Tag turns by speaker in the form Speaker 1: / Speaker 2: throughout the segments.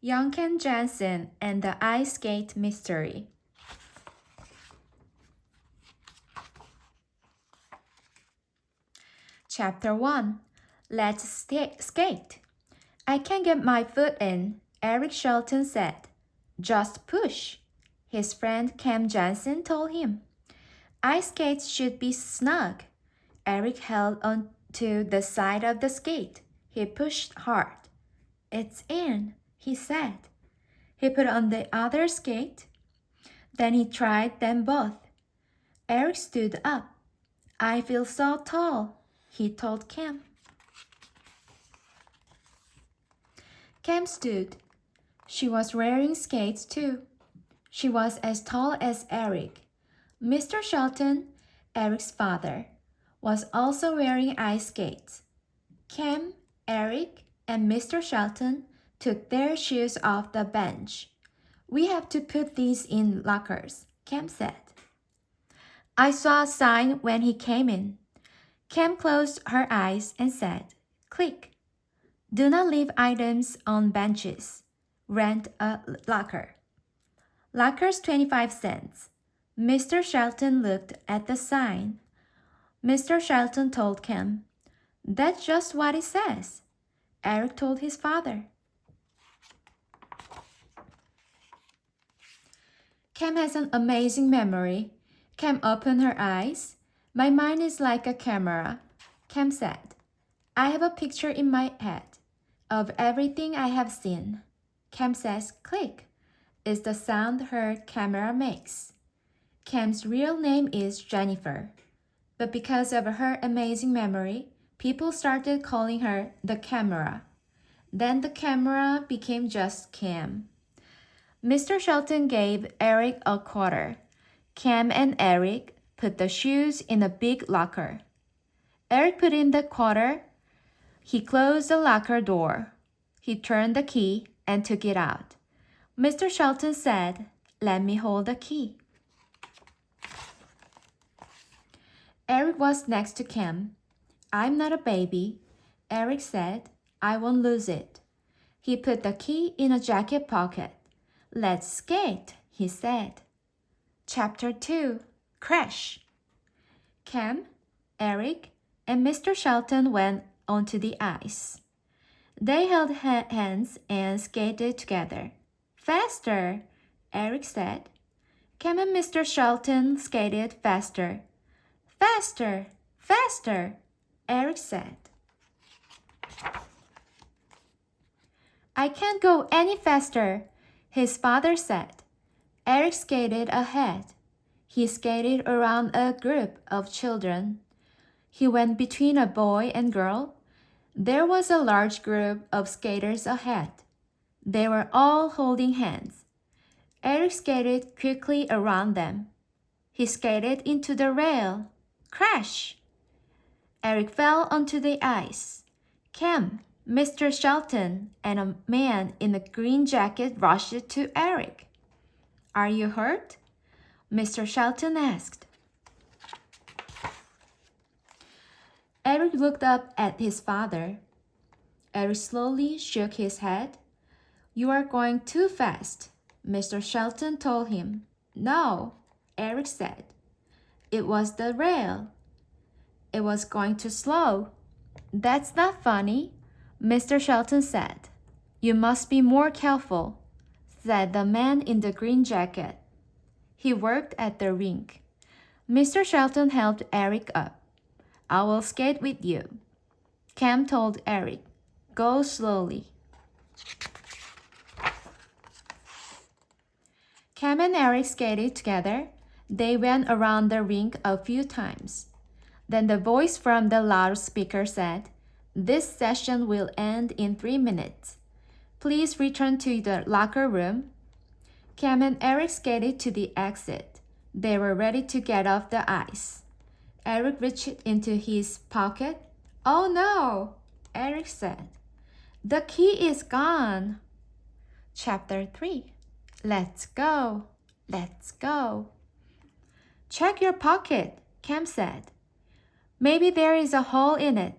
Speaker 1: Young Cam Jansen and the Ice Skate Mystery. Chapter 1. Let's skate. I can't get my foot in, Eric Shelton said. Just push, his friend Cam Jansen told him. Ice skates should be snug. Eric held on to the side of the skate. He pushed hard. It's in, he said. He put on the other skate. Then he tried them both. Eric stood up. I feel so tall, he told Cam. Cam stood. She was wearing skates too. She was as tall as Eric. Mr. Shelton, Eric's father, was also wearing ice skates. Cam, Eric, and Mr. Shelton took their shoes off the bench. We have to put these in lockers, Cam said. I saw a sign when he came in. Cam closed her eyes and said, click. Do not leave items on benches. Rent a locker. Lockers 25 cents. Mr. Shelton looked at the sign. Mr. Shelton told Cam, that's just what it says. Eric told his father. Cam has an amazing memory. Cam opened her eyes. My mind is like a camera, Cam said. I have a picture in my head of everything I have seen. Cam says click is the sound her camera makes. Cam's real name is Jennifer, but because of her amazing memory, people started calling her the camera. Then the camera became just Cam. Mr. Shelton gave Eric a quarter. Cam and Eric put the shoes in a big locker. Eric put in the quarter. He closed the locker door. He turned the key and took it out. Mr. Shelton said, let me hold the key. Eric was next to Cam. I'm not a baby, Eric said. I won't lose it. He put the key in a jacket pocket. Let's skate, he said. Chapter 2. Crash. Cam, Eric, and Mr. Shelton went onto the ice. They held hands and skated together. Faster, Eric said. Cam and Mr. Shelton skated faster. Faster, faster, Eric said. I can't go any faster, his father said. Eric skated ahead. He skated around a group of children. He went between a boy and girl. There was a large group of skaters ahead. They were all holding hands. Eric skated quickly around them. He skated into the rail. Crash! Eric fell onto the ice. Cam, Mr. Shelton, and a man in a green jacket rushed to Eric. Are you hurt? Mr. Shelton asked. Eric looked up at his father. Eric slowly shook his head. You are going too fast, Mr. Shelton told him. No, Eric said. It was the rail. It was going too slow. That's not funny, Mr. Shelton said. You must be more careful, said the man in the green jacket. He worked at the rink. Mr. Shelton helped Eric up. I will skate with you. Cam told Eric, go slowly. Cam and Eric skated together. They went around the rink a few times. Then the voice from the loudspeaker said, this session will end in 3 minutes. Please return to the locker room. Cam and Eric skated to the exit. They were ready to get off the ice. Eric reached into his pocket. Oh no, Eric said. The key is gone. Chapter 3. Let's go. Let's go. Check your pocket, Cam said. Maybe there is a hole in it.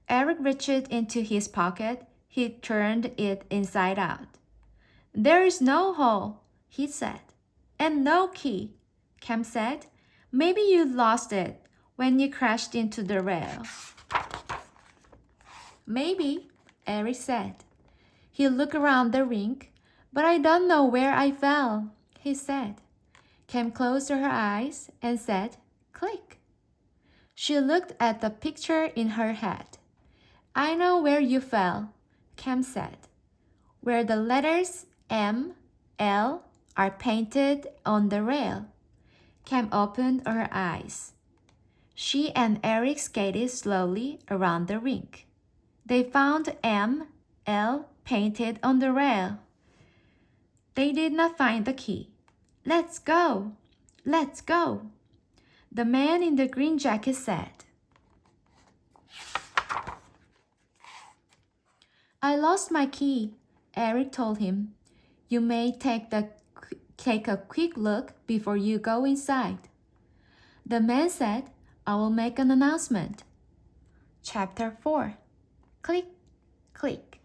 Speaker 1: Eric reached into his pocket. He turned it inside out. There is no hole, he said. And no key, Cam said. Maybe you lost it when you crashed into the rail. Maybe, Eric said. He looked around the rink. But I don't know where I fell, he said. Cam closed her eyes and said, click. She looked at the picture in her head. I know where you fell, Cam said. Where the letters M, L are painted on the rail. Cam opened her eyes. She and Eric skated slowly around the rink. They found M, L painted on the rail. They did not find the key. Let's go! Let's go! The man in the green jacket said. I lost my key, Eric told him. You may take a quick look before you go inside. The man said, I will make an announcement. Chapter 4. Click, click.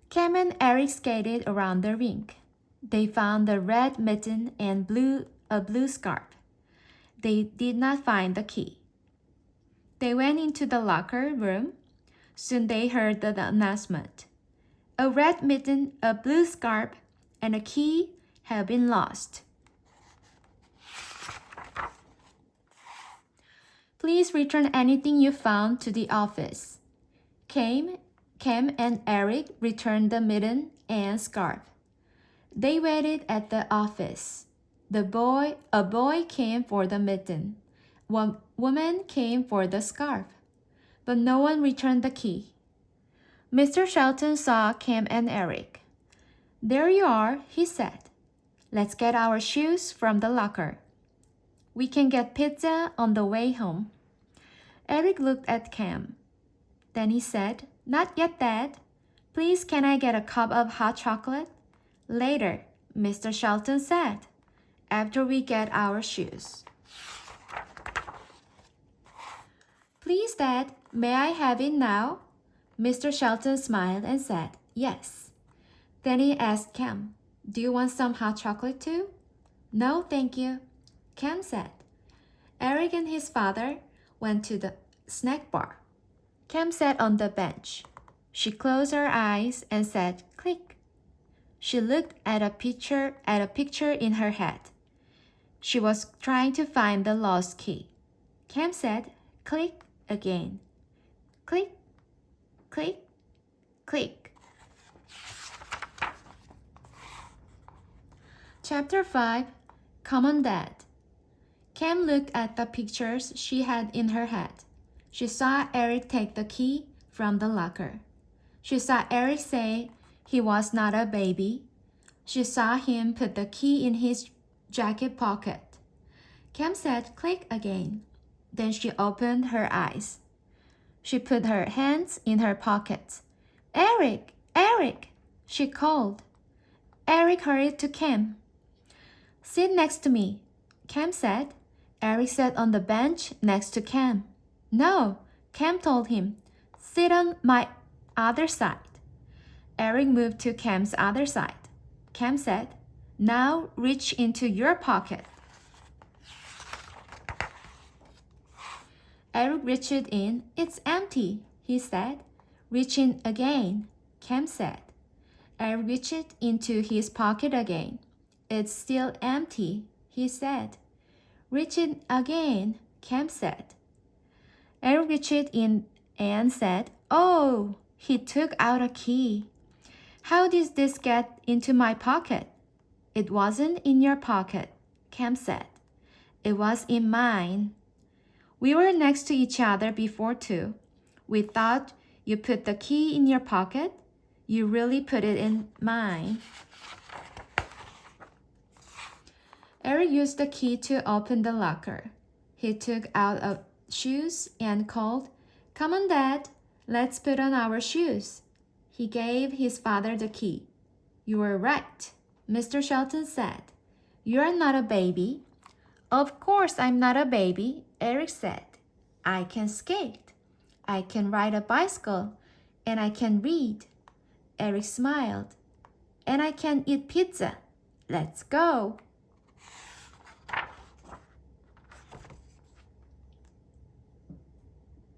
Speaker 1: Cam and Eric skated around the rink. They found a red mitten and a blue scarf. They did not find the key. They went into the locker room. Soon they heard the announcement. A red mitten, a blue scarf, and a key have been lost. Please return anything you found to the office. Cam and Eric returned the mitten and scarf. They waited at the office. A boy came for the mitten. One woman came for the scarf. But no one returned the key. Mr. Shelton saw Cam and Eric. There you are, he said. Let's get our shoes from the locker. We can get pizza on the way home. Eric looked at Cam. Then he said, Not yet, Dad. Please, can I get a cup of hot chocolate? Later, Mr. Shelton said, after we get our shoes. Please, Dad, may I have it now? Mr. Shelton smiled and said, Yes. Then he asked Cam, Do you want some hot chocolate too? No, thank you, Cam said. Eric and his father went to the snack bar. Cam sat on the bench. She closed her eyes and said, Click. She looked at a picture in her head. She was trying to find the lost key. Cam said, Click again. Click, click, click. Chapter 5. Come on, Dad. Cam looked at the pictures she had in her head. She saw Eric take the key from the locker. She saw Eric say he was not a baby. She saw him put the key in his jacket pocket. Cam said, Click again. Then she opened her eyes. She put her hands in her pockets. Eric, Eric, she called. Eric hurried to Cam. Sit next to me, Cam said. Eric sat on the bench next to Cam. No, Cam told him. Sit on my other side. Eric moved to Cam's other side. Cam said, Now reach into your pocket. Eric reached in. It's empty, he said. Reach in again, Cam said. Eric reached into his pocket again. It's still empty, he said. Reach in again, Cam said. Eric reached in and said, Oh, he took out a key. How did this get into my pocket? It wasn't in your pocket, Cam said. It was in mine. We were next to each other before too. We thought you put the key in your pocket. You really put it in mine. Eric used the key to open the locker. He took out shoes and called, Come on, Dad, let's put on our shoes. He gave his father the key. You were right, Mr. Shelton said. You're not a baby. Of course I'm not a baby, Eric said. I can skate. I can ride a bicycle. And I can read. Eric smiled. And I can eat pizza. Let's go.